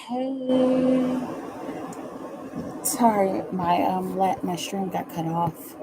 Hey, sorry, my stream got cut off.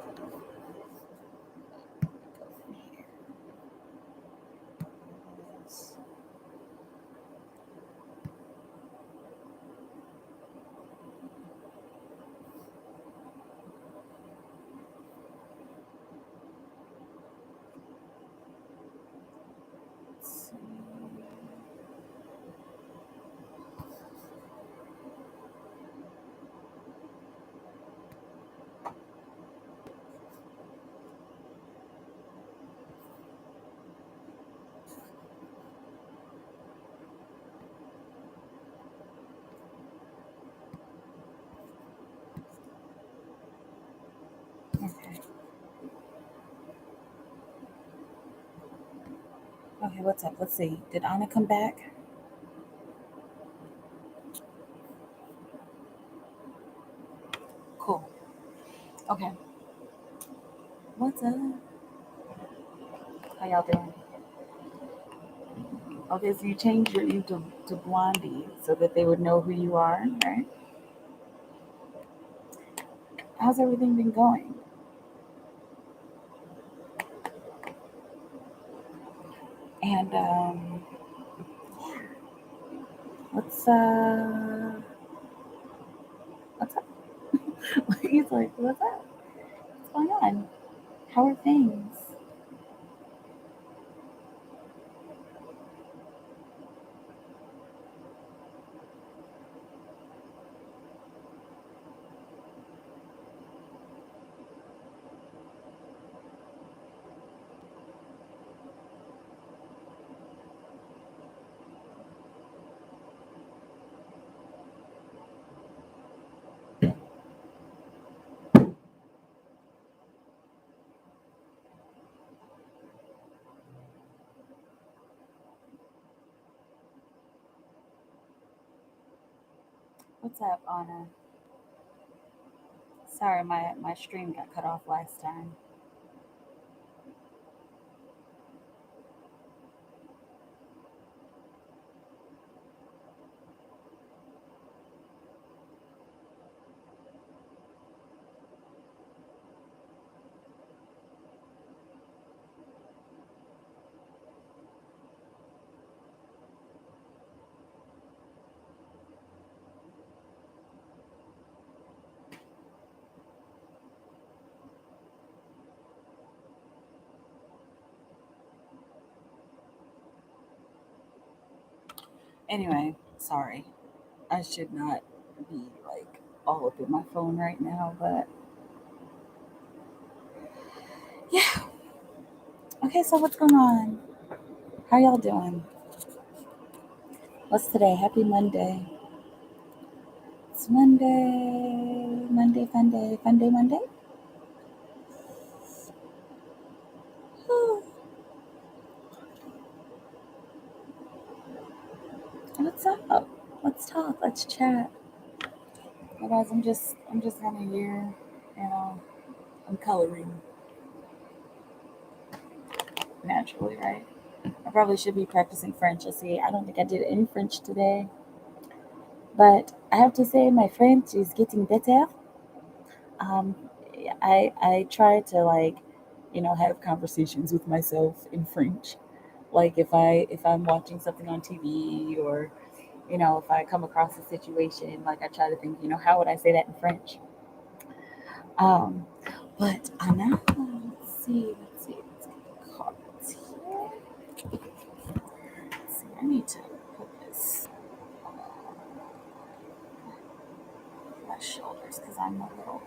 Okay, okay, what's up? Let's see. Did Anna come back? Cool. Okay, what's up? How y'all doing? Okay, so you changed your name to Blondie so that they would know who you are, right? How's everything been going? And what's what's up? He's like, what's up? What's going on? How are things? What's up, Anna? Sorry, my stream got cut off last time. Anyway, sorry. I should not be like all up in my phone right now, but yeah. Okay, so what's going on? How y'all doing? What's today? Happy Monday. It's Monday. Monday, fun day. Fun day, Monday. Whew. What's up? Let's talk. Let's chat. Otherwise, I'm just kind of here. You know, I'm coloring naturally, right? I probably should be practicing French. Let's see. I don't think I did any French today, but I have to say my French is getting better. Um, I try to like, have conversations with myself in French. Like if I'm watching something on TV or if I come across a situation, like I try to think, how would I say that in French? Um, but now let's see, cards here. Let's see, I need to put this on my shoulders because I'm a little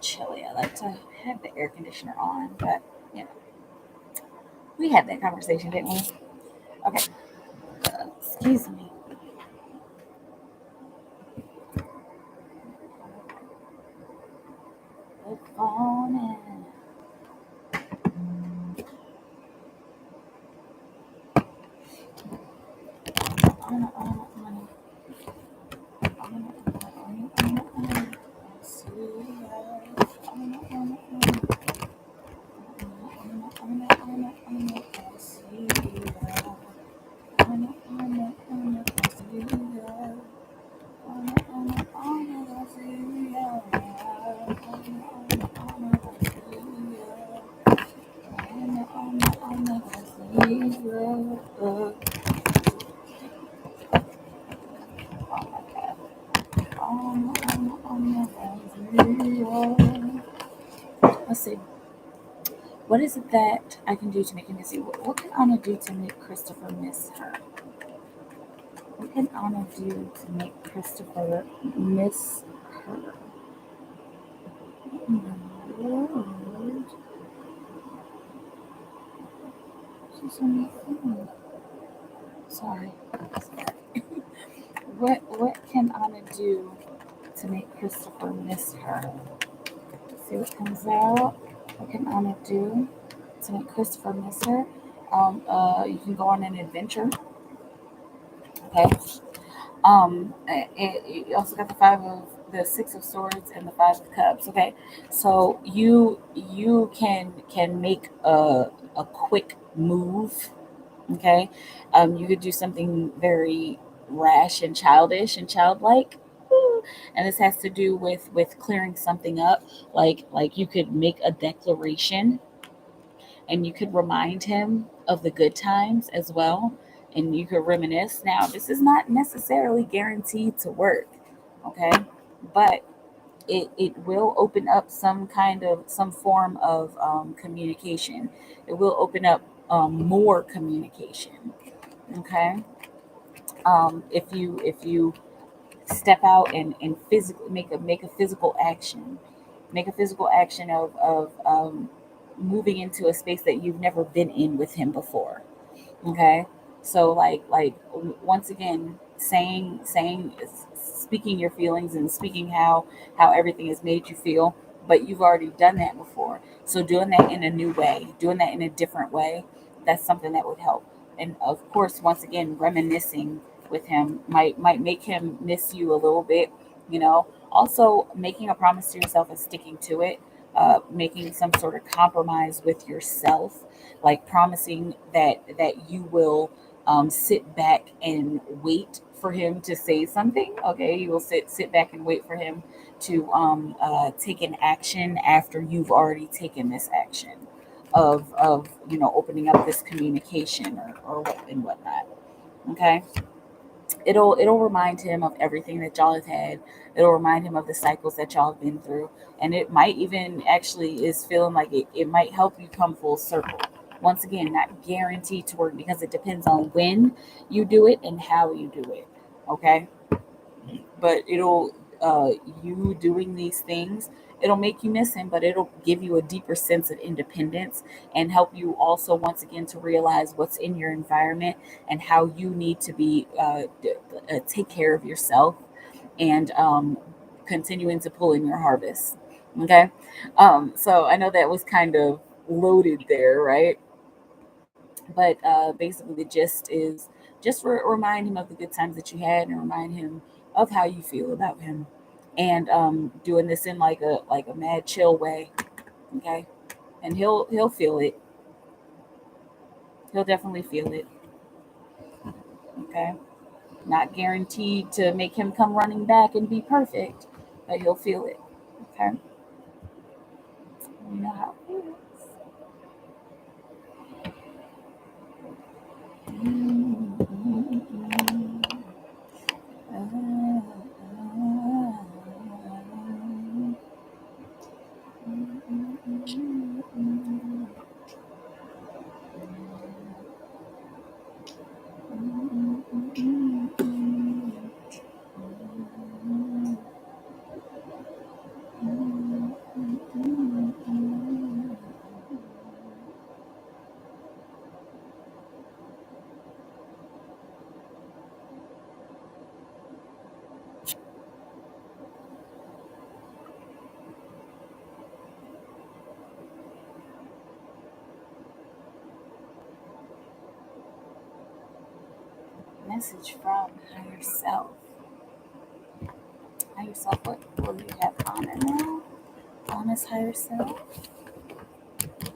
chilly. I like to have the air conditioner on, but you know, we had that conversation, didn't we? Okay, excuse me. Good morning. hero. Oh my God. Let's see. What is it that I can do to make him miss you? What can Anna do to make Christopher miss her? What can Anna do to make Christopher miss her? Oh my Lord. She's on the phone. Sorry. What can Anna do to make Christopher miss her? Let's see what comes out. What can Anna do to make Christopher miss her? You can go on an adventure. Okay. You also got the six of swords and the five of cups. Okay, so you can make a quick move. Okay, you could do something very rash and childish and childlike. Woo. And this has to do with clearing something up. Like you could make a declaration and you could remind him of the good times as well, and you could reminisce. Now this is not necessarily guaranteed to work, okay, but it will open up some form of communication. It will open up more communication, okay. If you step out and physically make a physical action, make a physical action of moving into a space that you've never been in with him before. Okay, so once again, saying speaking your feelings and speaking how everything has made you feel, but you've already done that before. So doing that in a new way, doing that in a different way, that's something that would help. And of course, once again, reminiscing with him might make him miss you a little bit. Also making a promise to yourself and sticking to it, making some sort of compromise with yourself, like promising that you will sit back and wait for him to say something. Okay, you will sit back and wait for him to take an action after you've already taken this action of opening up this communication or what and whatnot. Okay, it'll remind him of everything that y'all have had. It'll remind him of the cycles that y'all have been through, and it might even actually is feeling like it might help you come full circle. Once again, not guaranteed to work because it depends on when you do it and how you do it. Okay, but it'll you doing these things, it'll make you miss him, but it'll give you a deeper sense of independence and help you also once again to realize what's in your environment and how you need to be take care of yourself and continuing to pull in your harvest. Okay, so I know that was kind of loaded there, right? But basically the gist is just remind him of the good times that you had and remind him of how you feel about him, and doing this in like a mad chill way. Okay, and he'll feel it. He'll definitely feel it. Okay, not guaranteed to make him come running back and be perfect, but he'll feel it. Okay, you know how it feels. Message from higher self. Higher self, what do you have on it now? On his higher self?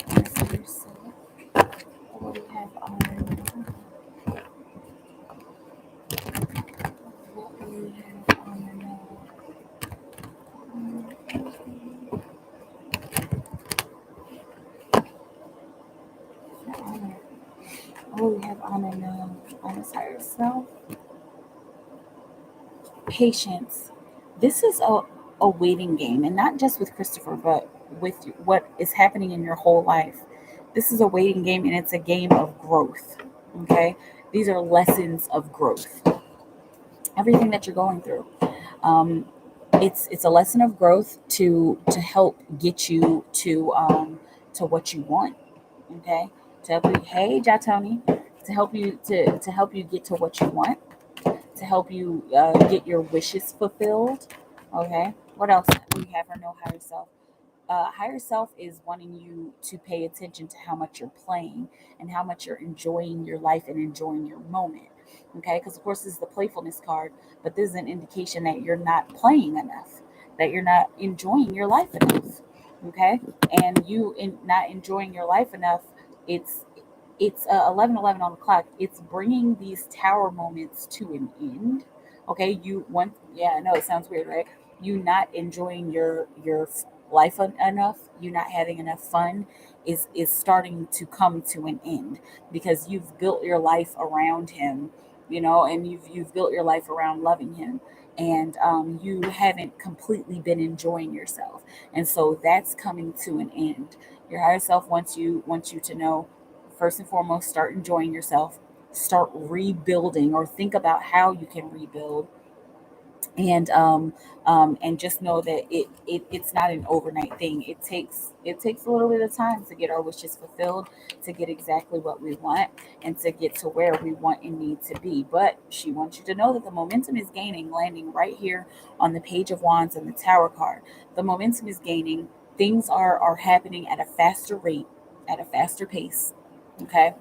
On his higher self? What do you have on it now? What do you have on it now? Honor. Oh, we have honor now. Honest higher self. Patience. This is a waiting game, and not just with Christopher, but with what is happening in your whole life. This is a waiting game, and it's a game of growth. Okay, these are lessons of growth. Everything that you're going through, um, it's a lesson of growth to help get you to what you want. Okay, to help you. Hey, Jatoni, to help you get to what you want, to help you get your wishes fulfilled. Okay. What else? We have our no higher self. Higher self is wanting you to pay attention to how much you're playing and how much you're enjoying your life and enjoying your moment. Okay. Because, of course, this is the playfulness card, but this is an indication that you're not playing enough, that you're not enjoying your life enough. Okay. And you not enjoying your life enough, it's it's 11:11 on the clock. It's bringing these tower moments to an end. Okay, you want, yeah, I know it sounds weird, right? You not enjoying your life enough, you not having enough fun is starting to come to an end because you've built your life around him, and you've built your life around loving him, and you haven't completely been enjoying yourself, and so that's coming to an end. Your higher self wants you to know, first and foremost, start enjoying yourself, start rebuilding, or think about how you can rebuild, and just know that it's not an overnight thing. It takes a little bit of time to get our wishes fulfilled, to get exactly what we want, and to get to where we want and need to be. But she wants you to know that the momentum is gaining, landing right here on the Page of Wands and the Tower card. The momentum is gaining. Things are happening at a faster rate, at a faster pace. Okay.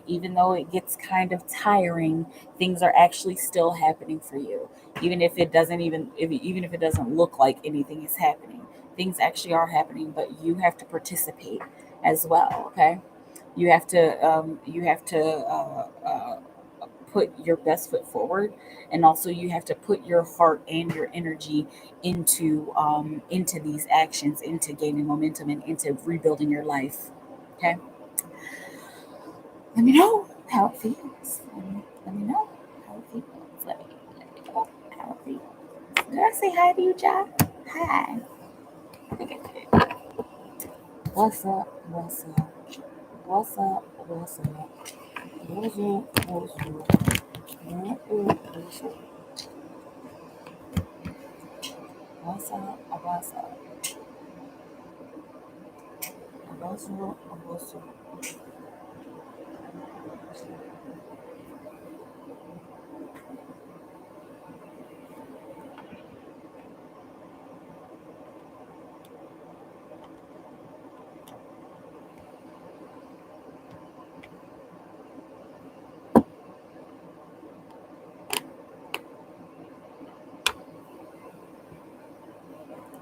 Even though it gets kind of tiring, things are actually still happening for you. Even if it doesn't look like anything is happening, things actually are happening. But you have to participate as well. Okay, you have to put your best foot forward, and also you have to put your heart and your energy into these actions, into gaining momentum, and into rebuilding your life. Okay. Let me know how it feels. Let me know how it feels. Let me know how it feels. Did I say hi to you, Jack? Hi. Okay. What's up? What's up? What's up? What's up? What's up? What's up? What's up? What's up? What's up? What's up? What's up?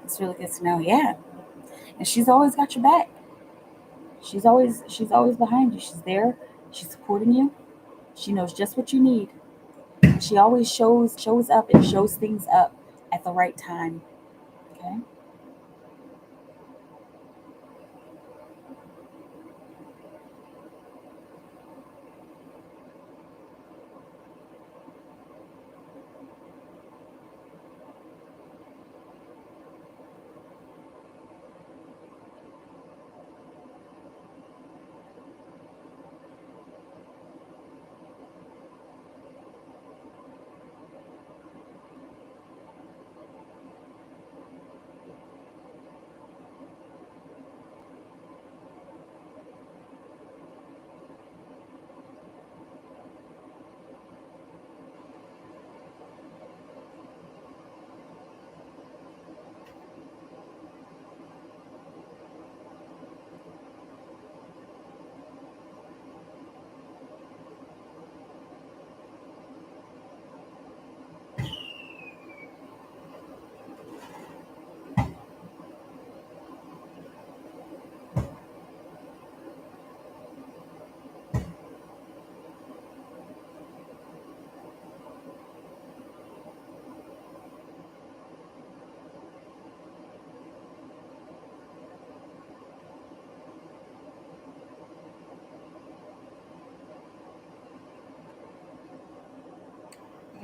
It's really good to know. Yeah, and she's always got your back. She's always behind you. She's there. She's supporting you. She knows just what you need. She always shows up and shows things up at the right time. Okay.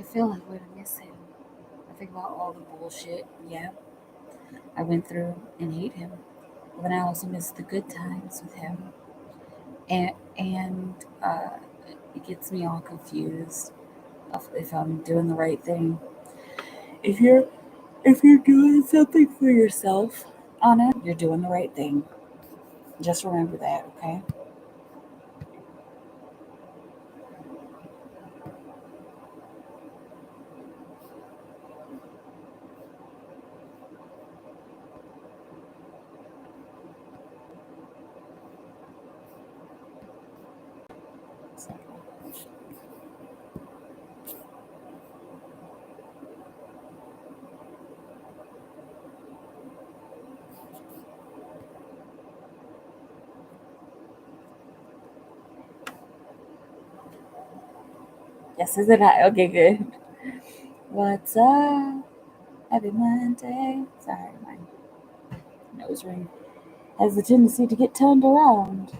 I feel like we're gonna miss him. I think about all the bullshit, yeah, I went through and hate him. But then I also miss the good times with him. And it gets me all confused of if I'm doing the right thing. If you're if you're doing something for yourself, Anna, you're doing the right thing. Just remember that, okay? So, yes, isn't I? Okay, good. What's up? Happy Monday. Sorry, my nose ring has the tendency to get turned around.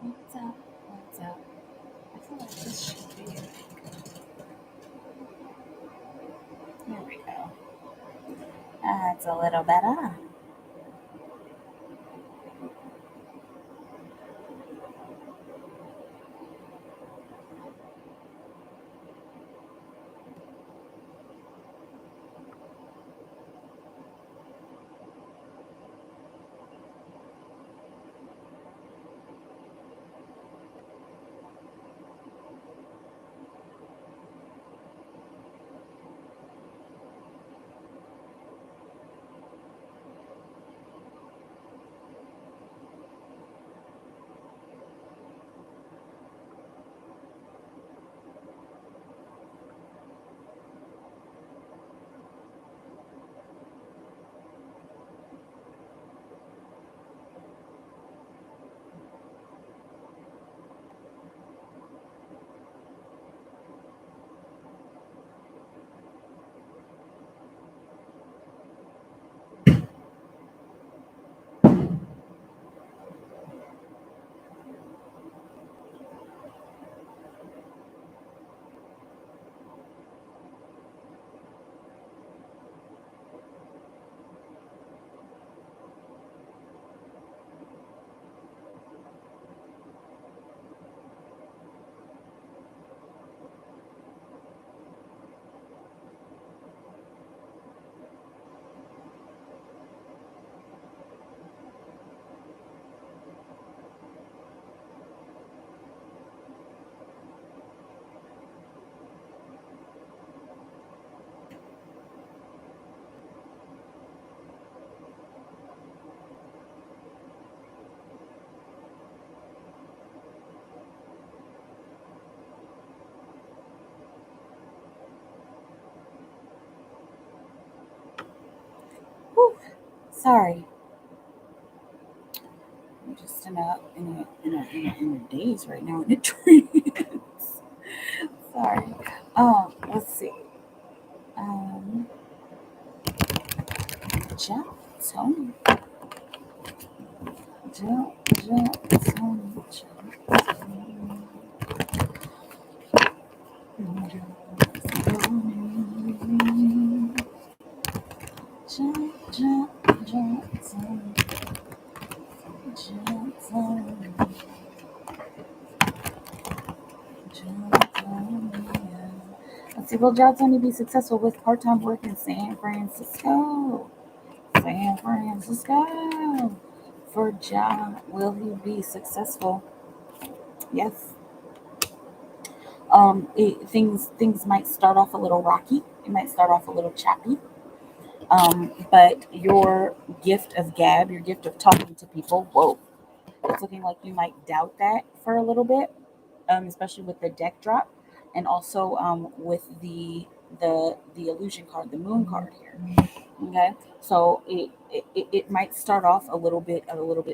What's up? What's up? I feel like this should be it. There we go. That's a little better. Sorry, I'm just in a daze right now in a trance. Sorry. Let's see. Um, jump, Tony, Tony, Let's see. Will John Tony be successful with part-time work in San Francisco? San Francisco. For John, will he be successful? Yes. Things might start off a little rocky. It might start off a little choppy. But your gift of gab, your gift of talking to people, whoa, it's looking like you might doubt that for a little bit, especially with the deck drop, and also with the illusion card, the moon card here. Okay, so it might start off a little bit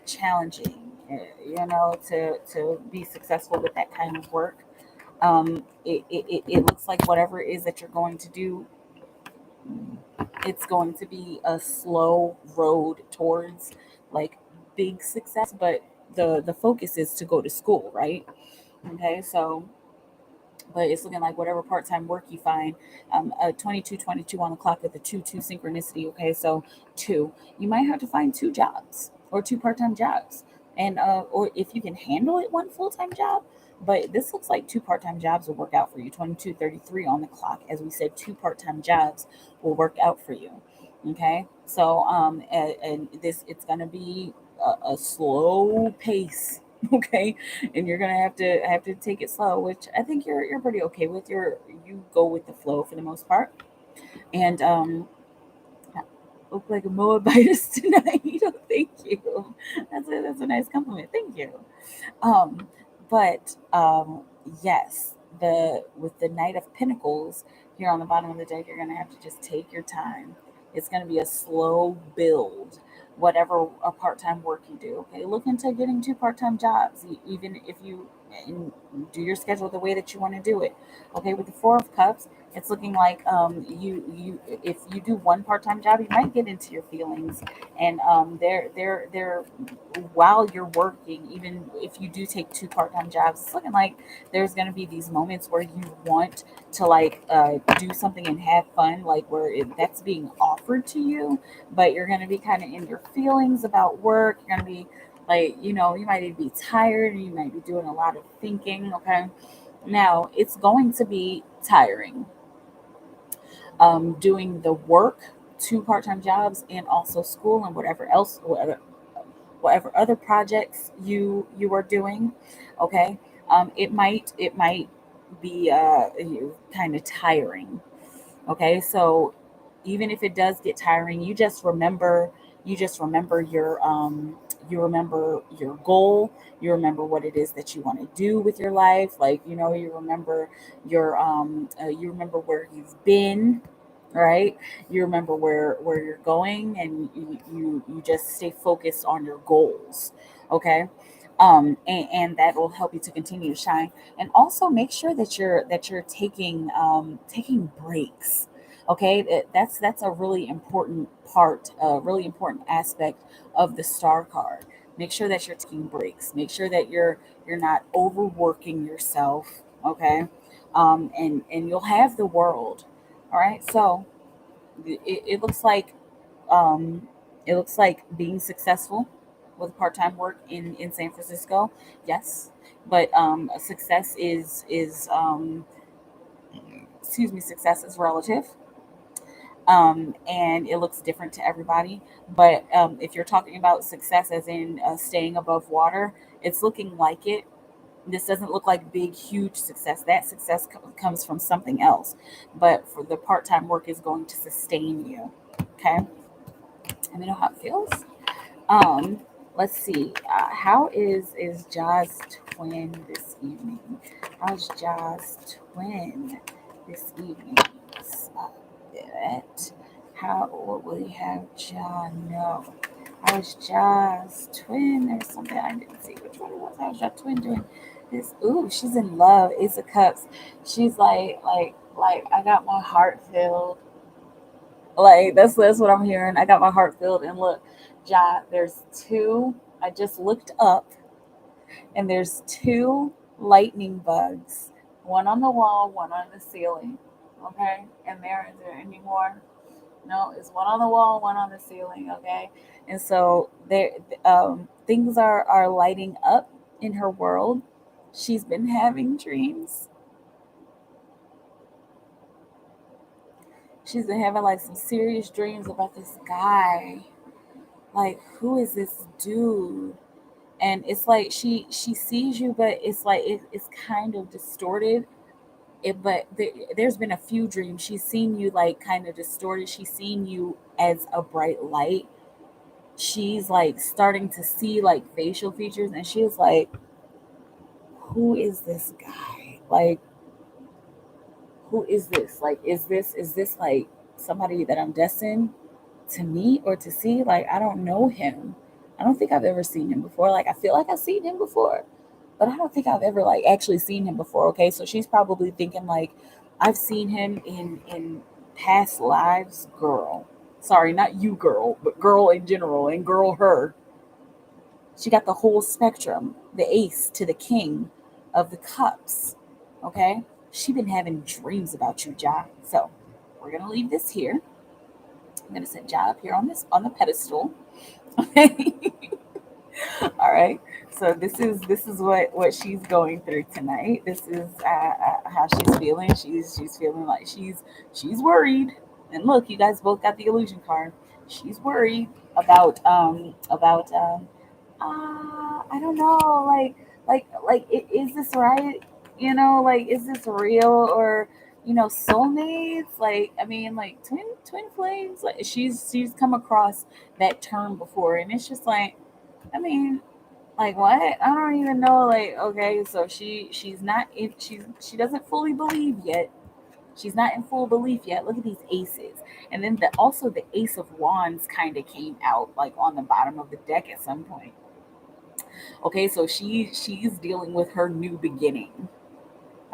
challenging, to be successful with that kind of work. It looks like whatever it is that you're going to do, it's going to be a slow road towards like big success, but the focus is to go to school, right? Okay, so but it's looking like whatever part-time work you find, a 22 on the clock with the 2 synchronicity. Okay, so two, you might have to find two jobs or two part-time jobs, and or if you can handle it, one full-time job. But this looks like two part-time jobs will work out for you. 22:33 on the clock, as we said, two part-time jobs will work out for you. Okay, so and this, it's gonna be a slow pace. Okay, and you're gonna have to take it slow, which I think you're pretty okay with. You go with the flow for the most part, and look like a Moabitess tonight. Thank you. That's a nice compliment. Thank you. Um, but yes, the with the Knight of Pentacles here on the bottom of the deck, you're gonna have to just take your time. It's gonna be a slow build, whatever a part-time work you do. Okay, look into getting two part-time jobs, even if you and do your schedule the way that you want to do it. Okay, with the Four of Cups, it's looking like you if you do one part-time job, you might get into your feelings, and they're while you're working, even if you do take two part-time jobs, it's looking like there's going to be these moments where you want to like do something and have fun, like where that's being offered to you, but you're going to be kind of in your feelings about work. You're going to be like, you might even be tired, and you might be doing a lot of thinking. Okay, now it's going to be tiring, doing the work, two part-time jobs, and also school and whatever other projects you are doing. Okay, it might be kind of tiring. Okay, so even if it does get tiring, you just remember your goal. You remember what it is that you want to do with your life. Like, you remember you remember where you've been, right? You remember where you're going, and you just stay focused on your goals. Okay, and that will help you to continue to shine. And also make sure that you're taking breaks. Okay, that's a really important part, a really important aspect of the star card. Make sure that you're taking breaks. Make sure that you're not overworking yourself. Okay, and you'll have the world. All right, so it looks like um, being successful with part-time work in San Francisco. Yes, but success is excuse me, success is relative, and it looks different to everybody. But if you're talking about success as in staying above water, it's looking like it. This doesn't look like big, huge success. That success comes from something else. But for the part-time work is going to sustain you. Okay, let me know how it feels. Um, let's see. How is Jaws twin this evening? How's Jaws twin this evening? Stop it. How, what will you have Ja? No. How is Ja's twin? There was something I didn't see which one it was. How's Ja twin doing? This, ooh, she's in love. Ace of Cups. She's like, I got my heart filled. Like, that's what I'm hearing. I got my heart filled. And look, Ja, there's two. I just looked up, and there's two lightning bugs. One on the wall, one on the ceiling. Okay? And there, is there any more? No, it's one on the wall, one on the ceiling. Okay, and so there, things are lighting up in her world. She's been having dreams. She's been having like some serious dreams about this guy. Like, who is this dude? And it's like she sees you, but it's like it's kind of distorted. But there's been a few dreams she's seen you like kind of distorted. She's seen you as a bright light. She's like starting to see like facial features, and she's like, who is this guy? Like, who is this? Like, is this like somebody that I'm destined to meet or to see? Like, I don't know him. I don't think I've ever seen him before. Like, I feel like I've seen him before, but I don't think I've ever like actually seen him before. Okay, so she's probably thinking like, I've seen him in past lives, girl. Sorry, not you, girl, but girl in general, and girl her. She got the whole spectrum, the ace to the king of the cups. Okay? She been having dreams about you, Ja. So we're gonna leave this here. I'm gonna set Ja up here on this on the pedestal. Okay. All right. So this is what she's going through tonight. This is how she's feeling. She's feeling like she's worried. And look, you guys both got the illusion card. She's worried about I don't know, is this right? Like, is this real, or soulmates? Like, I mean, like twin flames. Like, she's come across that term before, and it's just like, I mean, like, what? I don't even know. Like, okay, so she's not if she doesn't fully believe yet. She's not in full belief yet. Look at these aces, and then also the ace of wands kind of came out like on the bottom of the deck at some point. Okay, so she's dealing with her new beginning.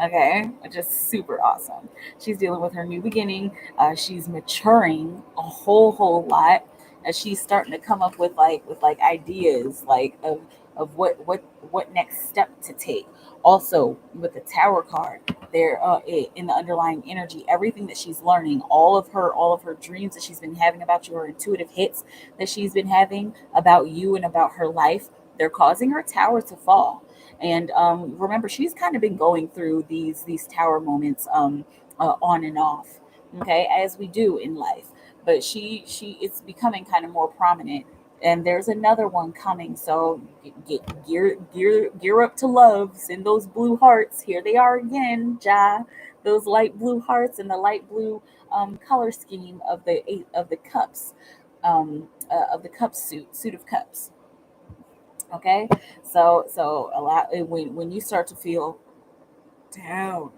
Okay, which is super awesome. She's dealing with her new beginning. She's maturing a whole lot as she's starting to come up with ideas like of what next step to take. Also, with the Tower card, there in the underlying energy, everything that she's learning, all of her dreams that she's been having about you, her intuitive hits that she's been having about you and about her life, they're causing her tower to fall. And remember, she's kind of been going through these tower moments, on and off, okay, as we do in life. But she it's becoming kind of more prominent. And there's another one coming, so gear up to love. Send those blue hearts. Here they are again, Ja. Those light blue hearts and the light blue color scheme of the eight of the cups, of the cup suit of cups. Okay, so a lot when you start to feel down.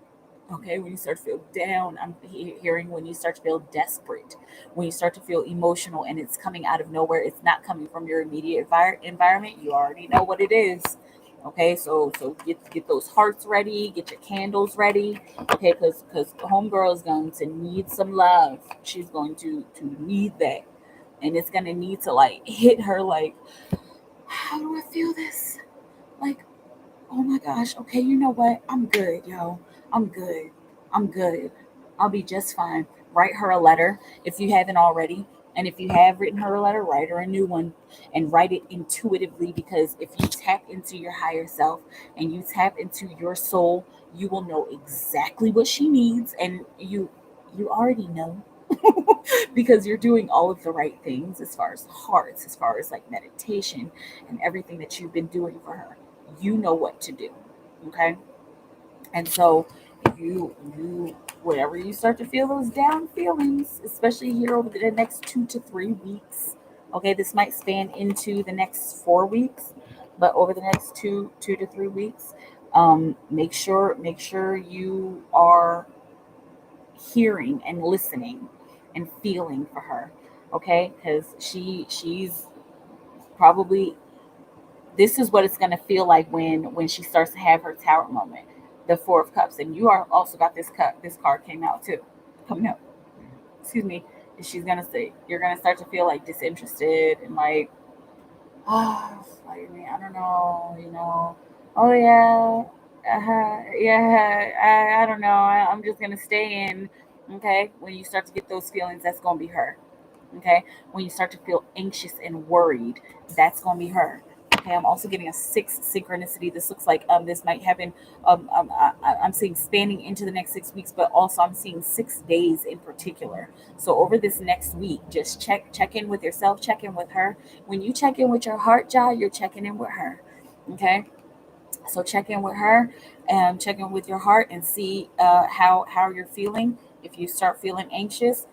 Okay, when you start to feel down, I'm hearing when you start to feel desperate, when you start to feel emotional, and it's coming out of nowhere. It's not coming from your immediate environment. You already know what it is. Okay, so get those hearts ready, get your candles ready. Okay, because homegirl is going to need some love. She's going to need that, and it's gonna need to like hit her like, how do I feel this? Like, oh my gosh, okay, you know what? I'm good, yo. I'm good. I'm good. I'll be just fine. Write her a letter if you haven't already. And if you have written her a letter, write her a new one and write it intuitively, because if you tap into your higher self and you tap into your soul, you will know exactly what she needs, and you already know because you're doing all of the right things as far as hearts, as far as like meditation and everything that you've been doing for her. You know what to do. Okay. And so you whenever you start to feel those down feelings, especially here over the next 2 to 3 weeks, okay, this might span into the next 4 weeks, but over the next two to 3 weeks, make sure you are hearing and listening and feeling for her, okay? Because she's probably, this is what it's going to feel like when she starts to have her tower moment, the Four of Cups. And you are also got this card came out too, coming up, excuse me. She's gonna say, you're gonna start to feel like disinterested and like, oh, like, I don't know, oh yeah, yeah, I don't know, I'm just gonna stay in. Okay, when you start to get those feelings, that's gonna be her. Okay, when you start to feel anxious and worried, that's going to be her. Okay, I'm also getting a six synchronicity. This looks like this might happen. I'm seeing spanning into the next 6 weeks, but also I'm seeing 6 days in particular. So over this next week, just check in with yourself, check in with her. When you check in with your heart, Jai, you're checking in with her. Okay, so check in with her and check in with your heart and see how you're feeling. If you start feeling anxious,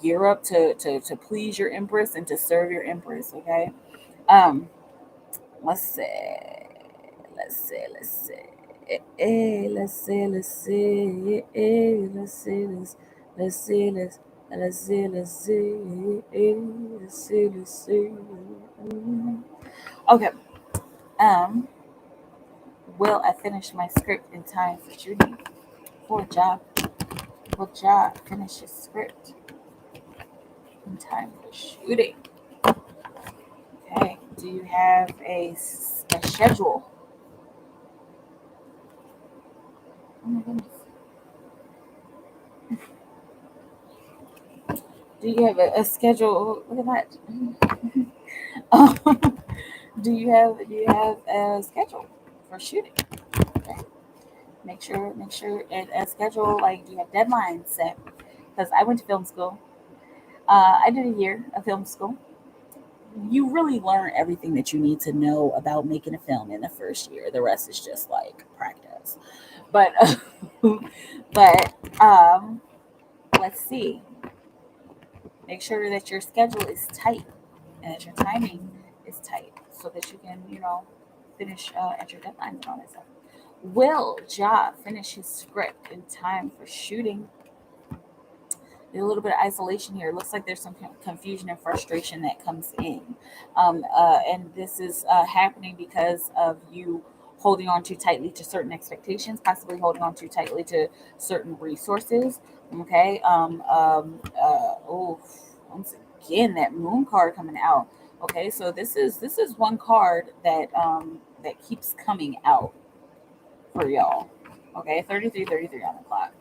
gear up to please your empress and to serve your empress. Okay. um let's see, let's see let's see, let's see, let's see, let's see, let's see, let's see, let's see. Okay. um will I finish my script in time for shooting? For a job, will job finish his script in time for shooting? Okay. Do you have a schedule? Oh my goodness. Do you have a schedule? Look at that. um, do you have a schedule for shooting? Okay. Make sure a schedule, like, do you have deadlines set? Because I went to film school. I did a year of film school. You really learn everything that you need to know about making a film in the first year. The rest is just like practice. But but let's see. Make sure that your schedule is tight and that your timing is tight so that you can, finish at your deadlines and all that stuff. Will Ja finish his script in time for shooting? There's a little bit of isolation here. It looks like there's some confusion and frustration that comes in. And this is happening because of you holding on too tightly to certain expectations, possibly holding on too tightly to certain resources. Okay. Oh, once again, that moon card coming out. Okay, so this is one card that keeps coming out for y'all. Okay, 33 on the clock.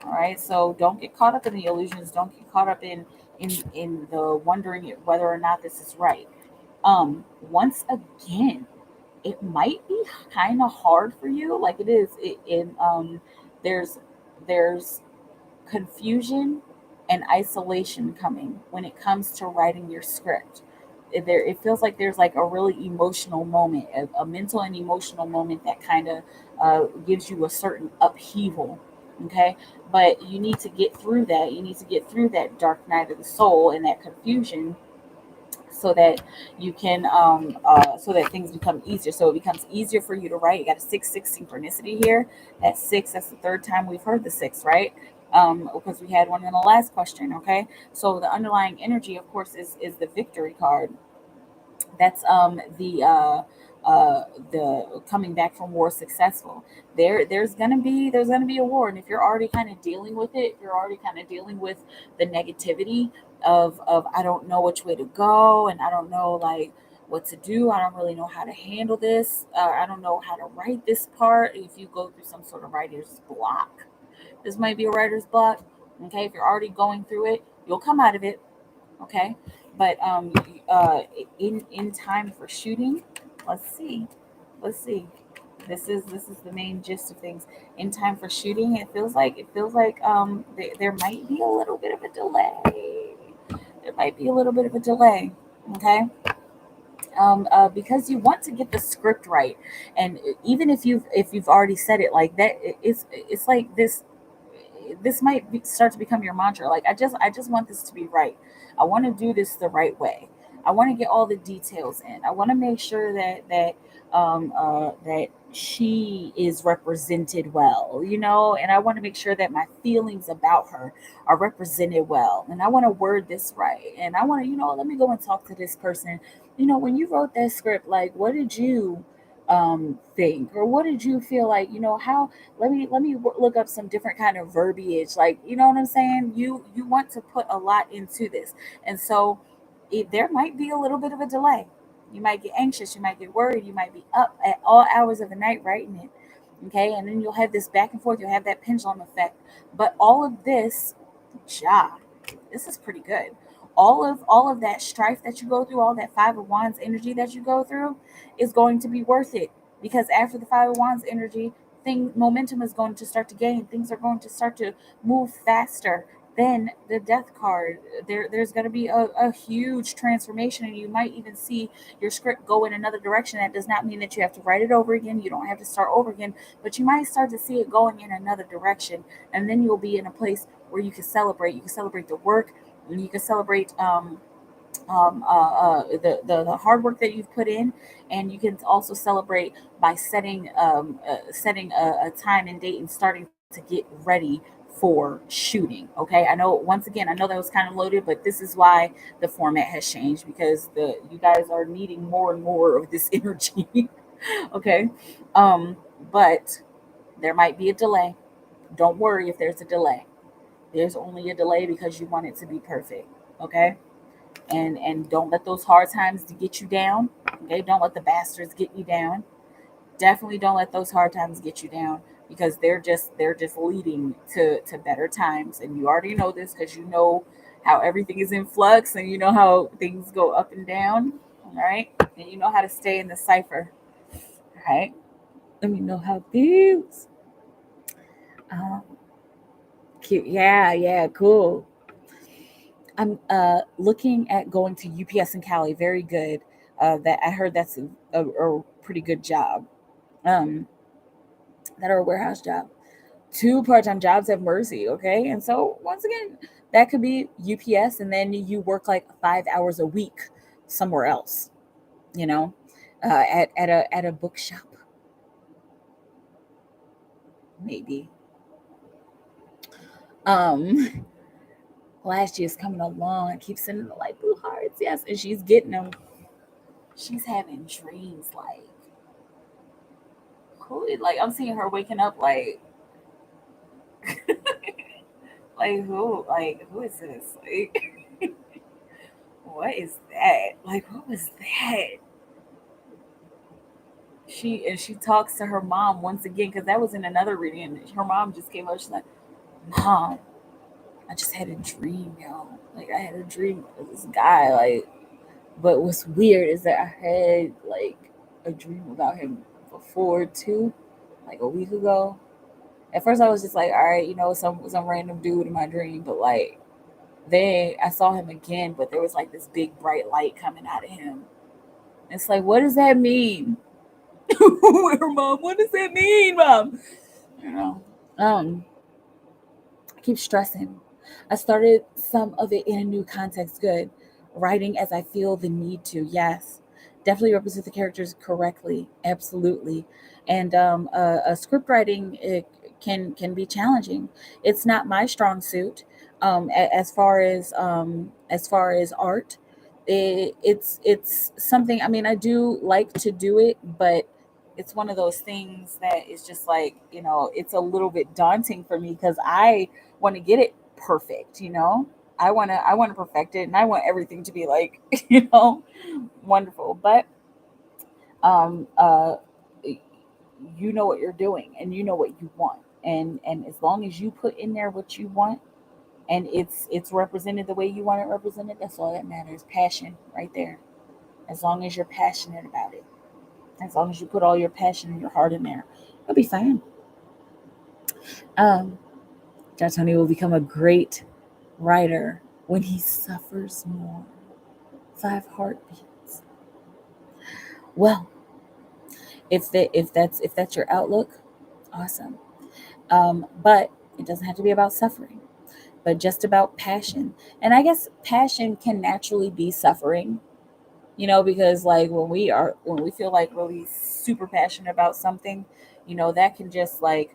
All right, so don't get caught up in the illusions. Don't get caught up in the wondering whether or not this is right. Once again, it might be kind of hard for you, like it is. There's there's confusion and isolation coming when it comes to writing your script. It feels like there's like a really emotional moment, a mental and emotional moment that kind of gives you a certain upheaval. Okay, but you need to get through that. You need to get through that dark night of the soul and that confusion so that you can so that things become easier, so it becomes easier for you to write. You got a 6-6 synchronicity here. That six, that's the third time we've heard the six, right? Because we had one in the last question. Okay, so the underlying energy, of course, is the victory card. That's the coming back from war successful. There's gonna be a war, and if you're already kind of dealing with it, if you're already kind of dealing with the negativity of I don't know which way to go, and I don't know, like, what to do. I don't really know how to handle this. I don't know how to write this part. If you go through some sort of writer's block, this might be a writer's block. Okay, if you're already going through it, you'll come out of it. Okay, but in time for shooting, let's see, let's see. This is the main gist of things. In time for shooting, it feels like there might be a little bit of a delay. There might be a little bit of a delay. Okay, because you want to get the script right, and even if you've already said it like that, it's like this might start to become your mantra. Like, I just want this to be right. I want to do this the right way. I want to get all the details in. I want to make sure that she is represented well, and I want to make sure that my feelings about her are represented well. And I want to word this right. And I want to, let me go and talk to this person. When you wrote that script, like, what did you think, or what did you feel like? How? Let me look up some different kind of verbiage. Like, you know what I'm saying? You want to put a lot into this, and so there might be a little bit of a delay. You might get anxious, you might get worried, you might be up at all hours of the night writing it. Okay, and then you'll have this back and forth, you'll have that pendulum effect. But all of this, ja, this is pretty good. All of that strife that you go through, all that Five of Wands energy that you go through, is going to be worth it. Because after the Five of Wands energy, momentum is going to start to gain. Things are going to start to move faster. Then the Death card, there's going to be a huge transformation, and you might even see your script go in another direction. That does not mean that you have to write it over again. You don't have to start over again, but you might start to see it going in another direction, and then you'll be in a place where you can celebrate. You can celebrate the work, and you can celebrate the hard work that you've put in, and you can also celebrate by setting a time and date and starting to get ready for shooting. Okay, I know, once again, I know that was kind of loaded, but this is why the format has changed, because the you guys are needing more and more of this energy. Okay, um, but there might be a delay. Don't worry if there's a delay. There's only a delay because you want it to be perfect. Okay, and don't let those hard times get you down. Okay, don't let the bastards get you down. Definitely don't let those hard times get you down, because they're just leading to better times. And you already know this, because you know how everything is in flux, and you know how things go up and down. All right, and you know how to stay in the cipher. All right, let me know how it feels. Um, Cute. Yeah, yeah, cool. I'm looking at going to UPS in Cali. Very good. That I heard that's a pretty good job. Um, that are a warehouse job. Two part-time jobs at Mercy. Okay, and so once again, that could be UPS, and then you work like 5 hours a week somewhere else. You know, at a bookshop maybe. Um, last year's coming along. I keep sending the light blue hearts. Yes, and she's getting them. She's having dreams like I'm seeing her waking up who is this? Like, what is that? Like, what was that? She talks to her mom once again, because that was in another reading, and her mom just came up. She's like, "Mom, I just had a dream, yo. Like, I had a dream of this guy. Like, but what's weird is that I had like a dream about him before too, like a week ago. At first, I was just like, all right, some random dude in my dream, but like then I saw him again, but there was like this big bright light coming out of him. It's like, what does that mean? Where, mom? What does that mean, mom? You know, um, I keep stressing. I started some of it in a new context. Good. Writing as I feel the need to. Yes. Definitely represent the characters correctly. Absolutely. And script writing, it can be challenging. It's not my strong suit. As far as art, it's something. I mean, I do like to do it, but it's one of those things that is just like, it's a little bit daunting for me, because I want to get it perfect. I want to perfect it, and I want everything to be like, wonderful. But um uh you know what you're doing, and you know what you want, and as long as you put in there what you want, and it's represented the way you want it represented, that's all that matters. Passion right there. As long as you're passionate about it, as long as you put all your passion and your heart in there, you'll be fine. um John Tony will become a great writer when he suffers more. 5 heartbeats. Well, if that's your outlook, awesome. But it doesn't have to be about suffering, but just about passion. And I guess passion can naturally be suffering. because like when we feel like really super passionate about something, that can just like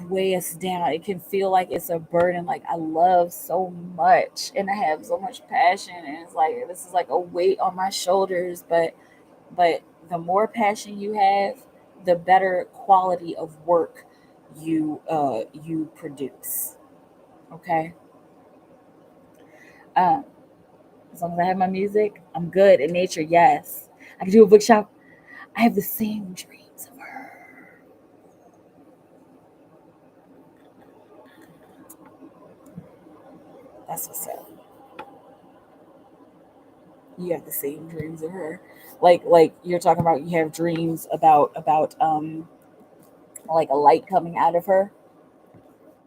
weigh us down. It can feel like it's a burden. Like I love so much and I have so much passion, and it's like this is like a weight on my shoulders. But the more passion you have, the better quality of work you produce. Okay. Um, as long as I have my music, I'm good. In nature, yes. I can do a bookshop. I have the same dreams of her. That's what's up. You have the same dreams of her. Like you're talking about, you have dreams about like a light coming out of her.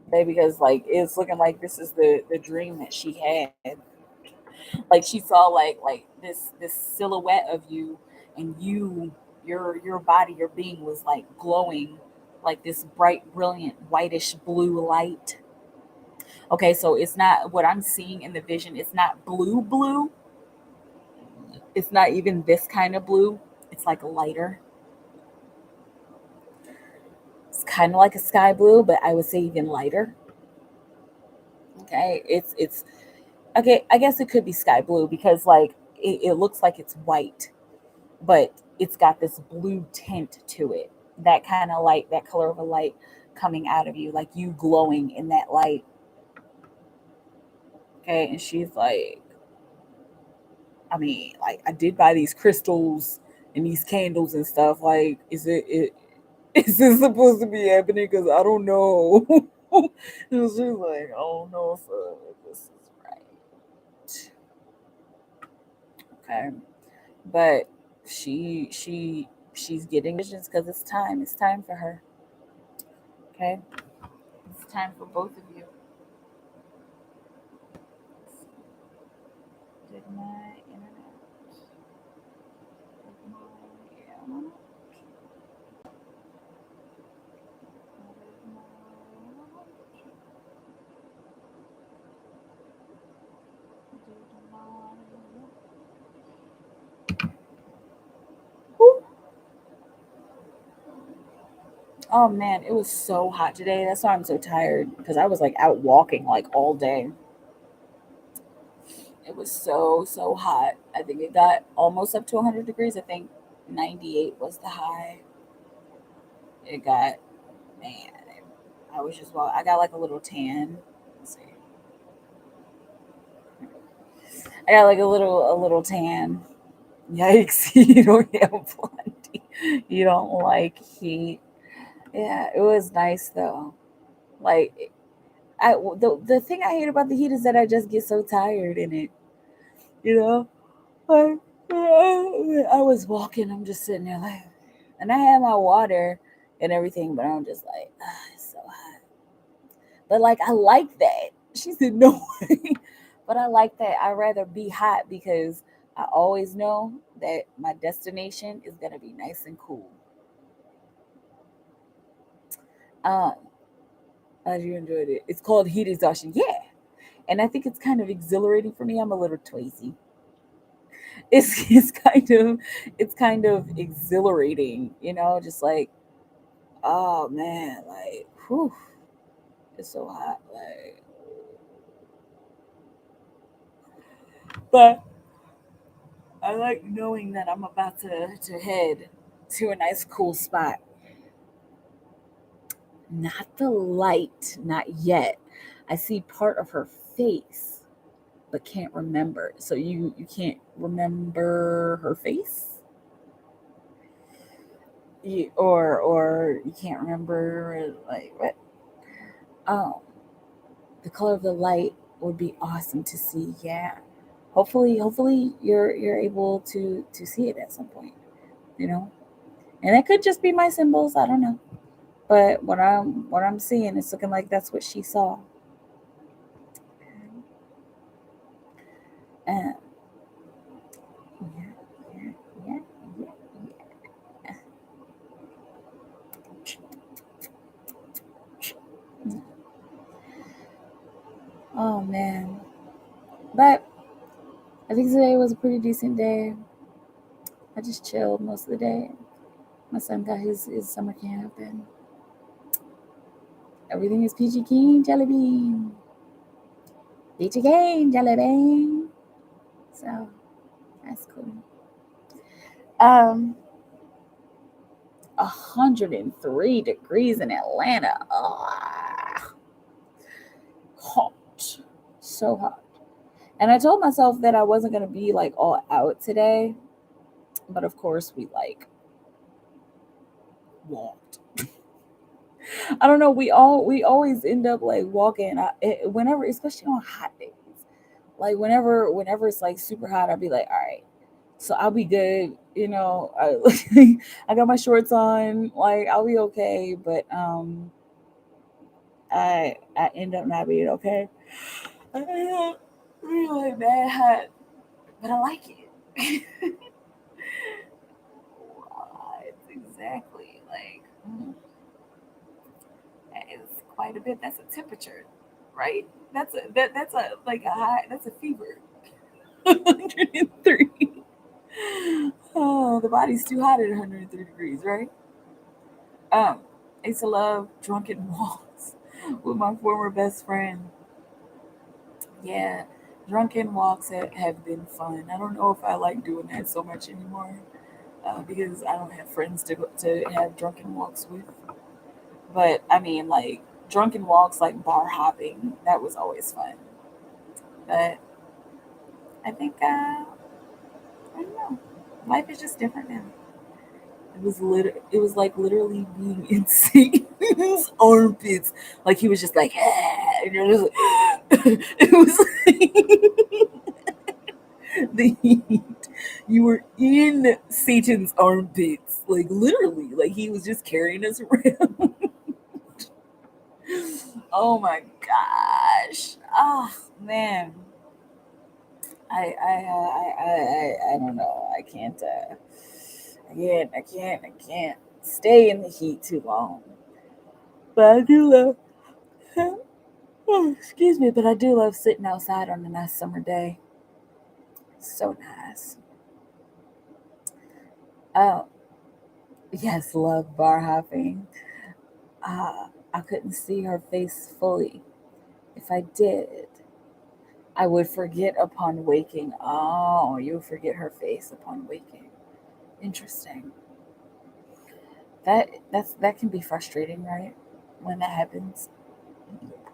Okay, because like it's looking like this is the dream that she had. Like she saw like this silhouette of you, and your body, your being was like glowing like this bright, brilliant, whitish blue light. Okay, so it's not what I'm seeing in the vision. It's not blue. It's not even this kind of blue. It's like lighter. It's kind of like a sky blue, but I would say even lighter. Okay, it's okay. I guess it could be sky blue because like it looks like it's white, but it's got this blue tint to it. That kind of light, that color of a light coming out of you, like you glowing in that light. Okay, and she's like, I mean, like I did buy these crystals and these candles and stuff. Like, is this supposed to be happening? Because I don't know. And she's like, I don't know if this is right. Okay, but she's getting visions because it's time. It's time for her. Okay, it's time for both of you. Did my internet? Did my internet? Did my Did my Whew. Oh man, it was so hot today. That's why I'm so tired because I was like out walking like all day. It was so hot. I think it got almost up to 100 degrees. I think 98 was the high. It got man. I was just I got like a little tan. Let's see. I got like a little tan. Yikes! You don't have plenty. You don't like heat. Yeah, it was nice though. Like the thing I hate about the heat is that I just get so tired in it. You know, like I was walking. I'm just sitting there like, and I had my water and everything, but I'm just like, it's so hot. But like I like that. She said no way. But I like that. I'd rather be hot because I always know that my destination is gonna be nice and cool. Um, as you enjoyed it. It's called heat exhaustion. Yeah. And I think it's kind of exhilarating for me. I'm a little twazy. It's kind of exhilarating, just like, oh man, like whew, it's so hot. Like, but I like knowing that I'm about to head to a nice cool spot. Not the light, not yet. I see part of her face, but can't remember. So you can't remember her face, or you can't remember like what? Oh, the color of the light would be awesome to see. Yeah, hopefully you're able to see it at some point. You know, and it could just be my symbols. I don't know. But what I'm seeing, it's looking like that's what she saw. And yeah, yeah, yeah, yeah. Oh man. But at think today was a pretty decent day. I just chilled most of the day. My son got his summer camp, and everything is peachy keen jelly bean. Peachy keen jelly bean. So that's cool. Um, 103 degrees in Atlanta. Ah, hot. So hot. And I told myself that I wasn't gonna be like all out today, but of course we like walked. I don't know. We always end up like walking. Whenever, especially on hot days, like whenever it's like super hot, I'll be like, all right, so I'll be good. I got my shorts on. Like I'll be okay. But I end up not being okay. I end up really bad hot, but I like it. It's exactly like that is quite a bit. That's a temperature, right? That's a like a high. That's a fever. 103. Oh, the body's too hot at 103 degrees, right? I used to love drunken walks with my former best friend. Yeah, drunken walks have been fun. I don't know if I like doing that so much anymore because I don't have friends to have drunken walks with. But I mean, like drunken walks, like bar hopping, that was always fun. But I think I don't know. Life is just different now. It was like literally being in Satan's armpits. Like he was just like, "Ah," and you're just like, it was like the heat. You were in Satan's armpits. Like literally. Like he was just carrying us around. Oh my gosh. Oh man. I don't know. I can't stay in the heat too long. But I do love, oh, excuse me, but I do love sitting outside on a nice summer day. So nice. Oh, yes, love bar hopping. I couldn't see her face fully. If I did, I would forget upon waking. Oh, you would forget her face upon waking. Interesting. That can be frustrating, right? When that happens.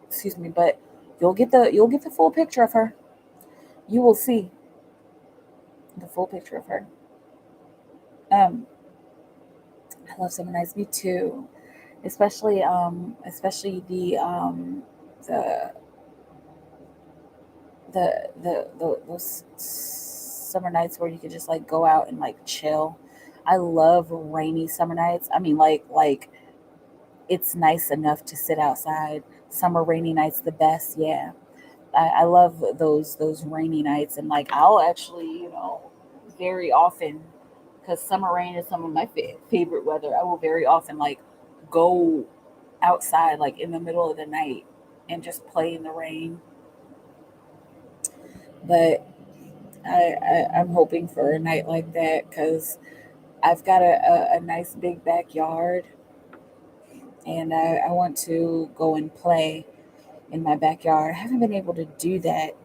Excuse me, but you'll get the full picture of her. You will see the full picture of her. Um, I love summer nights. Me too. Especially the those summer nights where you could just like go out and like chill. I love rainy summer nights. I mean, like it's nice enough to sit outside. Summer rainy nights the best. Yeah, I love those rainy nights, and like I'll actually, very often, because summer rain is some of my favorite weather. I will very often like go outside like in the middle of the night and just play in the rain. But I'm hoping for a night like that because I've got a nice big backyard, and I want to go and play in my backyard. I haven't been able to do that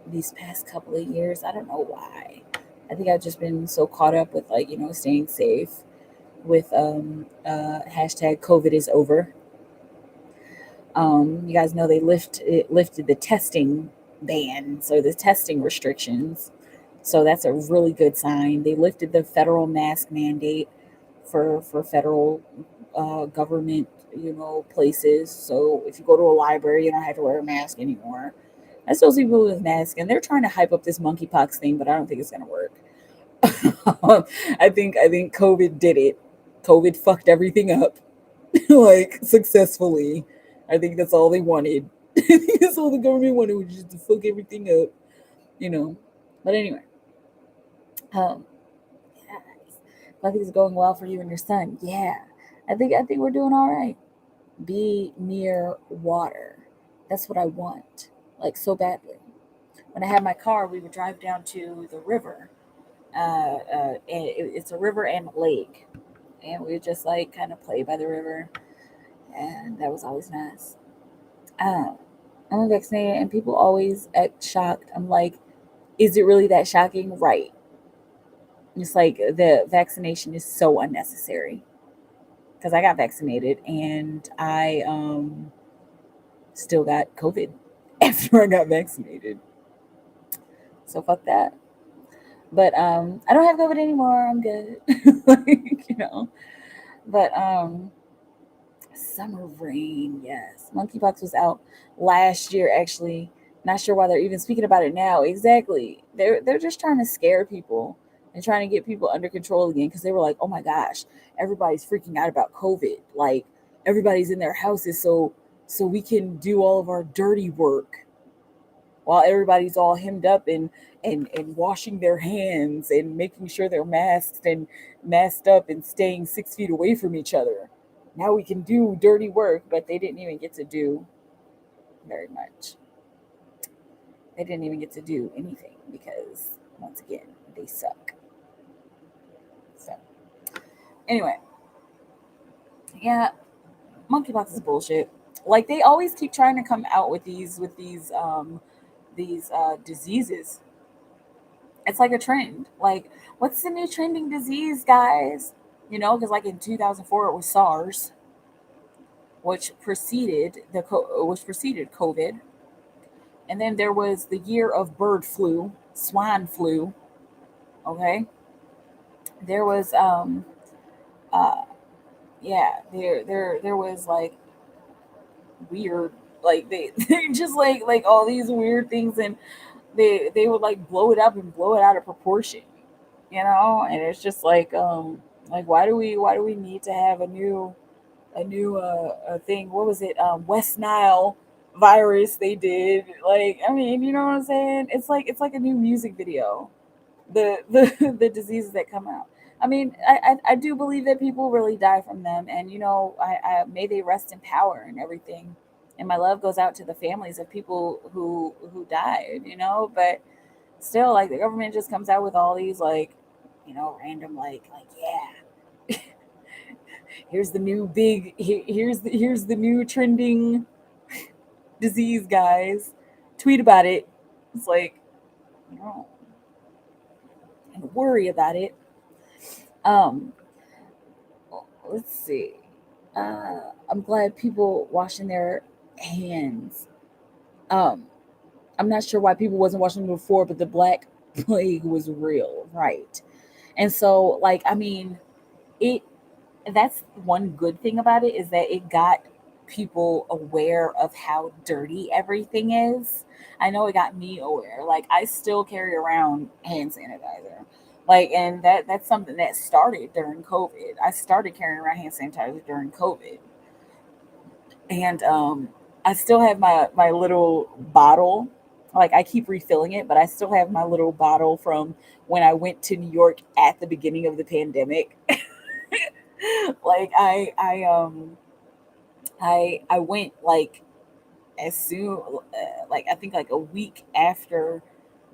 these past couple of years. I don't know why. I think I've just been so caught up with like, staying safe with hashtag COVID is over. You guys know they lifted the testing ban, so the testing restrictions. So that's a really good sign. They lifted the federal mask mandate for federal government, places. So if you go to a library, you don't have to wear a mask anymore. I still see people with masks, and they're trying to hype up this monkeypox thing, but I don't think it's gonna work. I think COVID did it. COVID fucked everything up, like successfully. I think that's all they wanted. I think that's all the government wanted was just to fuck everything up, you know. But anyway, um, yeah, I think it's going well for you and your son. Yeah, I think we're doing all right. Be near water. That's what I want, like so badly. when I had my car, we would drive down to the river. And it's a river and a lake, and we would just like kind of play by the river, and that was always nice. Um, I'm vaccinated, and people always act shocked. I'm like, is it really that shocking? Right. It's like the vaccination is so unnecessary because I got vaccinated and I still got COVID after I got vaccinated. So fuck that. But I don't have COVID anymore. I'm good. Like, But summer rain, yes. Monkeypox was out last year actually. Not sure why they're even speaking about it now. Exactly. They're just trying to scare people and trying to get people under control again because they were like, "Oh my gosh, everybody's freaking out about COVID. Like everybody's in their houses so we can do all of our dirty work while everybody's all hemmed up and washing their hands and making sure they're masked and masked up and staying 6 feet away from each other. Now we can do dirty work, but they didn't even get to do very much. They didn't even get to do anything because, once again, they suck. So, anyway, yeah, monkeypox is bullshit. Like they always keep trying to come out with these diseases. It's like a trend. Like, what's the new trending disease, guys? Because like in 2004 it was SARS, which preceded COVID, and then there was the year of bird flu, swine flu. Okay, there was uh yeah, there was like weird, like they just like all these weird things, and they would like blow it up and blow it out of proportion, and it's just like why do we need to have a new thing? What was it? West Nile virus they did. Like, I mean, you know what I'm saying? It's like a new music video. The the diseases that come out. I mean, I do believe that people really die from them, and I may they rest in power and everything. And my love goes out to the families of people who died. But still, like the government just comes out with all these random yeah, here's the new big here's the new trending disease, guys. Tweet about it. It's like, no, and worry about it. Um, let's see. I'm glad people washing their hands. Um, I'm not sure why people wasn't washing them before, but the Black Plague was real, right? And so, like, I mean, it that's one good thing about it is that it got people aware of how dirty everything is. I know it got me aware. Like I still carry around hand sanitizer. Like and that's something that started during COVID. I started carrying around hand sanitizer during COVID. And I still have my little bottle. Like I keep refilling it, but I still have my little bottle from when I went to New York at the beginning of the pandemic. Like I went like as soon like I think like a week after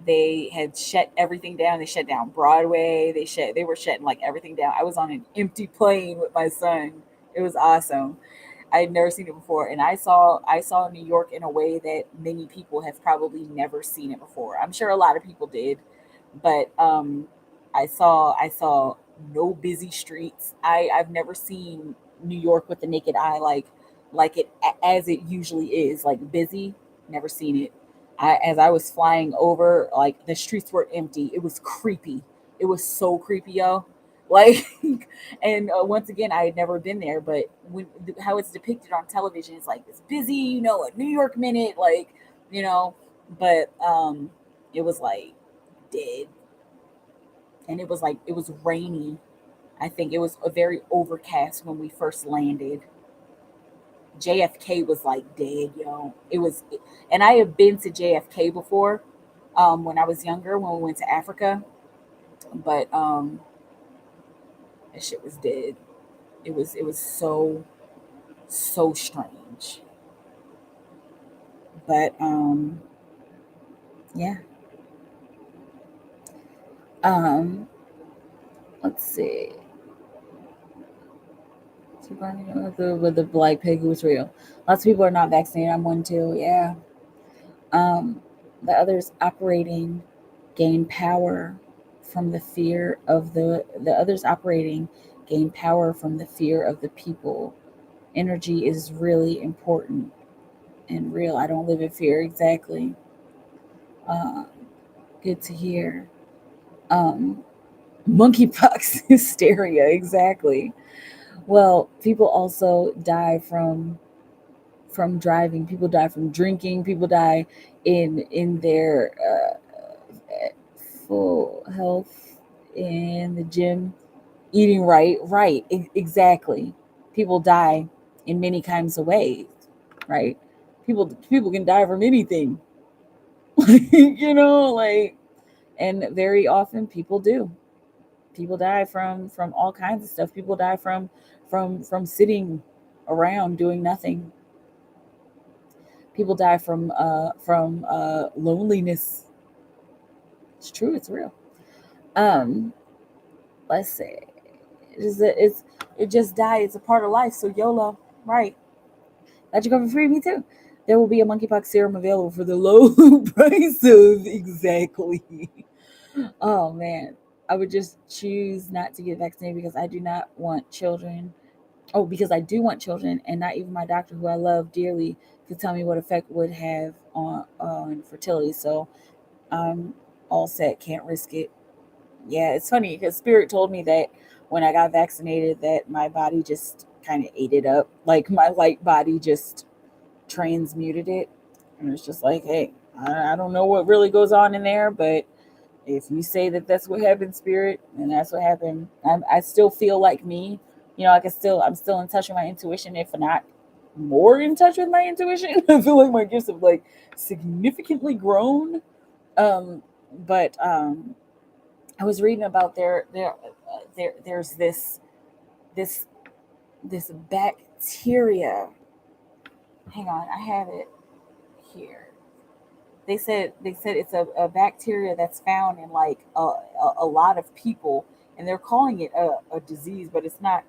they had shut everything down. They shut down Broadway. They were shutting like everything down. I was on an empty plane with my son. It was awesome. I had never seen it before, and I saw New York in a way that many people have probably never seen it before. I'm sure a lot of people did, but I saw no busy streets. I've never seen New York with the naked eye like it as it usually is, like busy. Never seen it. As I was flying over, like the streets were empty. It was creepy. It was so creepy, yo. Like, and once again, I had never been there, but how it's depicted on television, it's like this busy, a New York minute, like, you know, but it was like dead, and it was rainy. I think it was a very overcast when we first landed. JFK was like dead, and I have been to JFK before, when I was younger when we went to Africa, but that shit was dead. It was so strange, but yeah. Um, let's see. With the black pig who's real. Lots of people are not vaccinated. I'm one too. Yeah. Um, the others operating gain power from the fear of the others operating gain power from the fear of the people. Energy is really important and real. I don't live in fear. Exactly. Uh, good to hear. Um, Monkeypox hysteria. Exactly. Well, people also die from driving. People die from drinking. People die in their full health in the gym, eating right. Right. Exactly. People die in many kinds of ways. Right. People can die from anything. Like, and very often people do. People die from all kinds of stuff. People die from sitting around doing nothing. People die from loneliness. It's true. It's real. Um, let's see. It just died. It's a part of life. So YOLO, right? Let you go for free. Me too. There will be a monkeypox serum available for the low price of exactly. Oh man, I would just choose not to get vaccinated because I do not want children. Oh, because I do want children, and not even my doctor, who I love dearly, could tell me what effect would have on fertility. So I'm all set. Can't risk it. Yeah, it's funny because Spirit told me that when I got vaccinated, that my body just kind of ate it up. Like my light body just transmuted it, and it's just like, hey, I don't know what really goes on in there, but if you say that that's what happened, Spirit, then that's what happened. I still feel like me. I'm still in touch with my intuition, if not more in touch with my intuition. I feel like my gifts have like significantly grown. Um, but I was reading about there's this this bacteria. Hang on, I have it here. They said it's a bacteria that's found in like a lot of people, and they're calling it a disease, but it's not.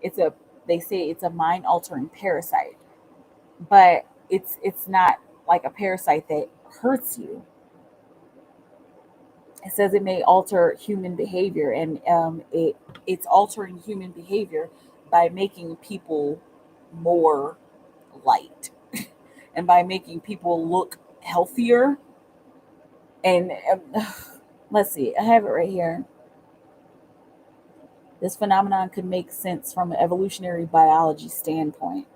It's a They say it's a mind altering parasite, but it's not like a parasite that hurts you. It says it may alter human behavior, and it's altering human behavior by making people more light and by making people look healthier. And let's see, I have it right here. This phenomenon could make sense from an evolutionary biology standpoint.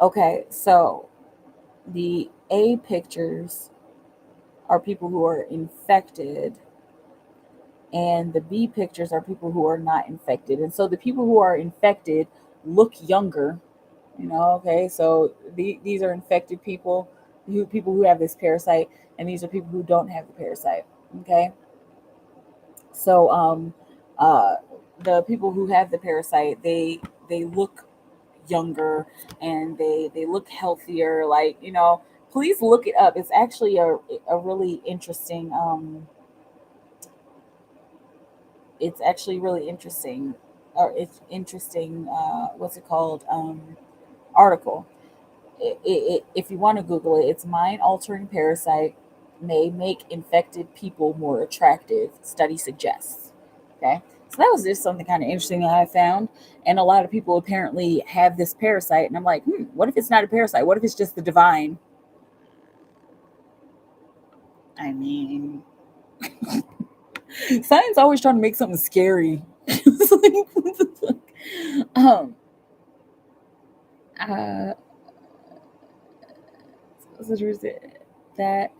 Okay, so the A pictures are people who are infected, and the B pictures are people who are not infected. And so the people who are infected look younger, okay? So these are infected people who have this parasite, and these are people who don't have the parasite, okay? So uh, the people who have the parasite, they look younger, and they look healthier. Like, please look it up. It's actually a really interesting. It's actually really interesting. Or it's interesting. What's it called? Article. If you want to Google it, it's mind altering parasite may make infected people more attractive, study suggests. Okay. So that was just something kind of interesting that I found. And a lot of people apparently have this parasite. And I'm like, what if it's not a parasite? What if it's just the divine? I mean, science always trying to make something scary. It's like, what the fuck? Um, uh, what was it? That,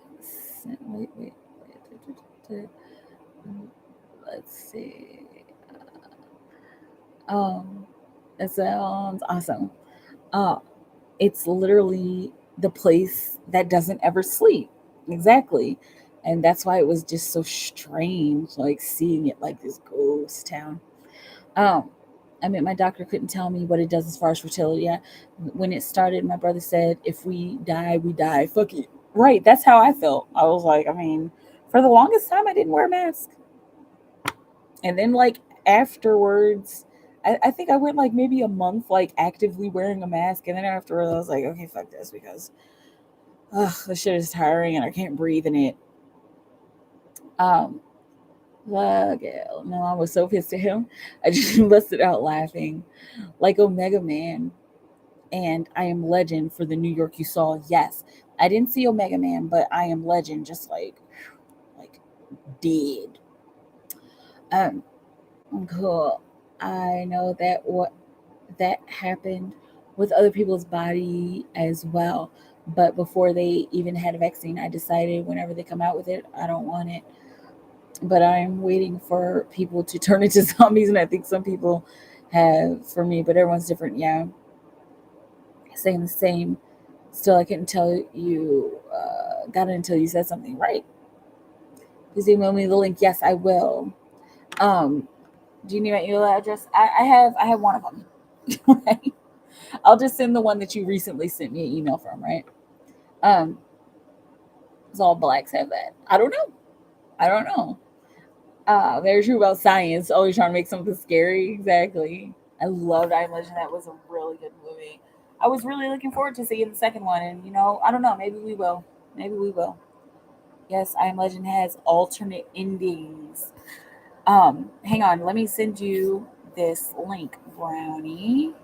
wait. Let's see. Um, that sounds awesome. Uh, it's literally the place that doesn't ever sleep. Exactly. And that's why it was just so strange, like seeing it like this ghost town. Um, I mean, my doctor couldn't tell me what it does as far as fertility. Yeah. When it started, my brother said, if we die, we die. Fuck it. Right. That's how I felt. I was like, I mean, for the longest time, I didn't wear a mask. And then like afterwards, I think I went like maybe a month like actively wearing a mask, and then afterwards I was like, okay, fuck this, because this shit is tiring and I can't breathe in it. Um, Fuck it. No, I was so pissed at him. I just busted out laughing like Omega Man and I Am Legend for the New York You Saw. Yes, I didn't see Omega Man, but I Am Legend just like dead. Um, cool. I know that what that happened with other people's body as well. But before they even had a vaccine, I decided whenever they come out with it, I don't want it. But I'm waiting for people to turn into zombies, and I think some people have for me, but everyone's different. Yeah, saying the same. Still, I couldn't tell you. Got it until you said something right. Please email me the link. Yes, I will. Um, do you need my email address? I have one of them. Right? I'll just send the one that you recently sent me an email from. Right? Um, Does all blacks have that? I don't know. I don't know. Very true about science. Always trying to make something scary. Exactly. I loved I Am Legend. That was a really good movie. I was really looking forward to seeing the second one, and I don't know. Maybe we will. Maybe we will. Yes, I Am Legend has alternate endings. Hang on. Let me send you this link, Brownie.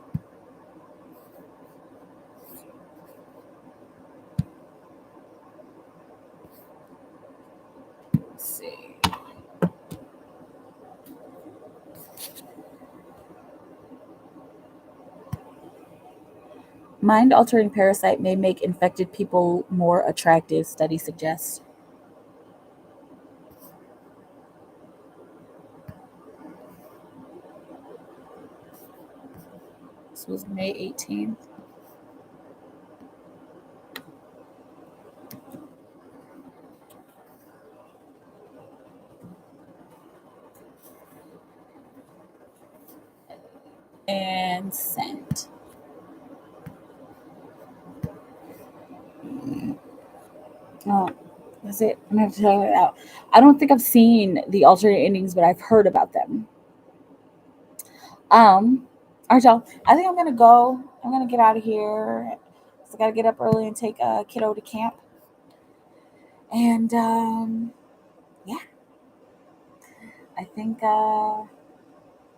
Let's see. Mind altering parasite may make infected people more attractive, study suggests. This was May 18th. And sent. Oh, that's it. I'm gonna have to check it out. I don't think I've seen the alternate endings, but I've heard about them. All right, y'all. I think I'm gonna go. I'm gonna get out of here. So I gotta get up early and take a kiddo to camp. And yeah, I think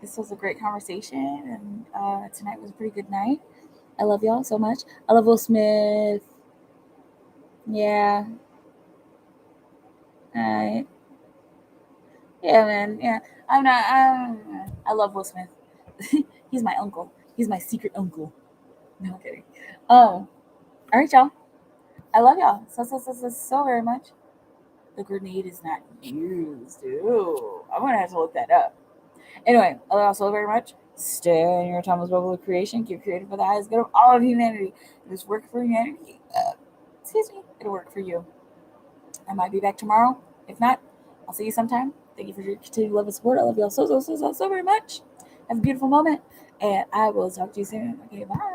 this was a great conversation, and tonight was a pretty good night. I love y'all so much. I love Will Smith. Yeah. Alright. Yeah, man. Yeah. I'm not. I love Will Smith. He's my uncle. He's my secret uncle. No I'm kidding. All right, y'all. I love y'all so very much. The grenade is not used. Ooh, I'm gonna have to look that up. Anyway, I love y'all so very much. Stay in your Thomas bubble of creation. Keep creating for the highest good of all of humanity. If it's working for humanity, excuse me, it'll work for you. I might be back tomorrow. If not, I'll see you sometime. Thank you for your continued love and support. I love y'all so very much. Have a beautiful moment, and I will talk to you soon. Okay, bye.